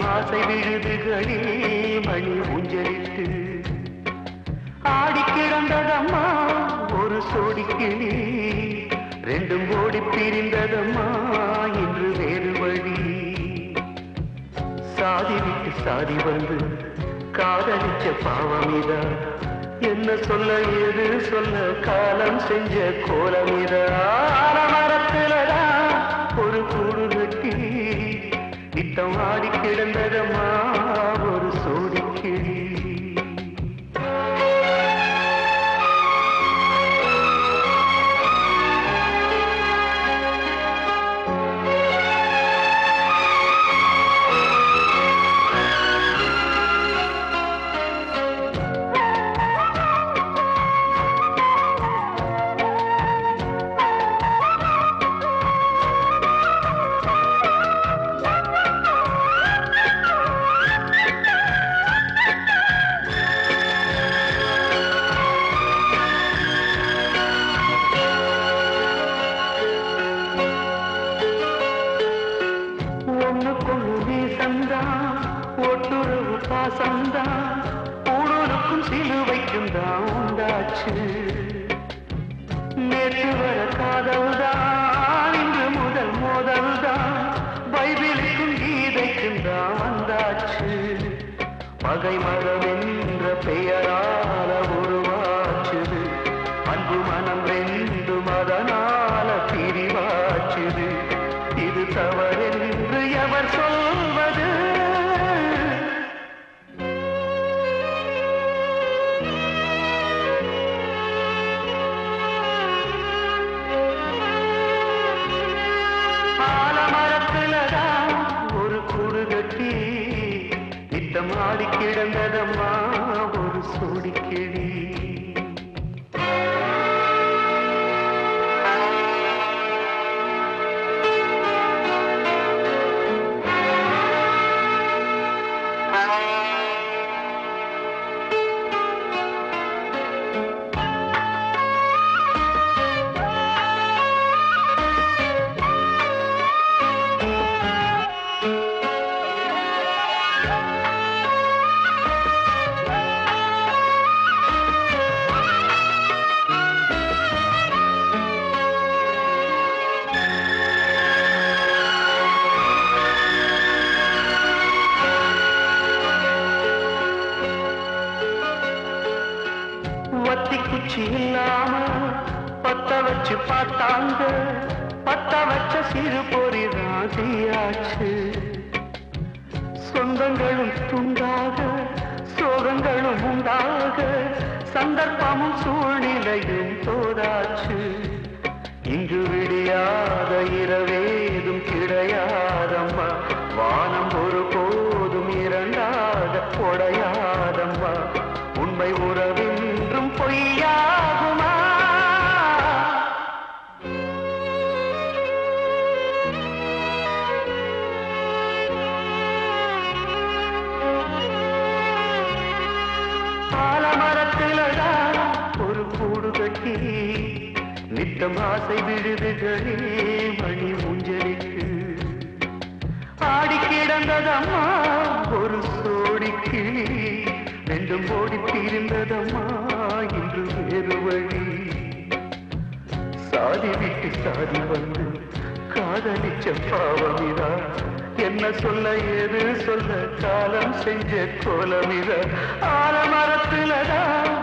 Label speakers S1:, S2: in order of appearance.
S1: ஆசை விழுதுகளில் மணி ஊஞ்சலிட்டு ஆடி கிடந்ததம்மா ஒரு சோடி கிளி ரெண்டும் ஓடி பிரிந்ததம்மா இன்று வேறு வழி சாதி விட்டு சாதி வந்து காதலிச்ச பாவமிதா என்ன சொல்ல ஏது சொல்ல காலம் செஞ்ச கோலமிதா மரத்துலதான் ஒரு கூடு கட்டி நித்தம் ஆடி கிடந்ததம்மா ஒரு சோடி கிளி ஒட்டுறவு பாசந்தான் ஊழலுக்கும் சிலுவைக்கும் தான் உண்டாச்சு நேற்று வர காதல்தான் இன்று முதல் மோதல்தான் பைபிளுக்கும் கீதைக்கும் தான் வந்தாச்சு பகை மரம் என்ற பெயரால உருவாச்சுது அன்பு மனம் ரெண்டும் அதனால பிரிவாச்சுது இது தவறென்று எவர் சொல்வது ஆலமரத்துலதான் ஒரு கூடு கட்டி நித்தம் ஆடி கிடந்ததம்மா ஒரு சோடி கிளி வத்தி குச்சி இல்லாம பத்த வச்சு பார்த்தாங்க பத்த வச்ச சிறு பொறிதான் தீயாச்சு சொந்தங்களும் துண்டாக சோகங்களும் உண்டாக சந்தர்ப்பமும் சூழ்நிலையும் தோதாச்சு இங்கு விடியாத இரவேதும் கிடையாதம்மா வானம் ஒரு போதும் இரண்டாக உடையாதம்மா உண்மை உறவென்றும் பொய்யாகுமா ஆலமரத்தில்தான் ஒரு கூடு கட்டி நித்தம் ஆசை விழுதுகளே மணி ஊஞ்சலிட்டு ஆடி கிடந்ததம்மா ஒரு சோடி கிளி ரெண்டும் ஓடி பிரிந்ததம்மா இன்று வேறு வழி சாதி விட்டு சாதி வந்து காதலிச்ச பாவமிதா என்ன சொல்ல ஏது சொல்ல காலம் செஞ்ச கோலமிதா ஆலமரத்துலதான்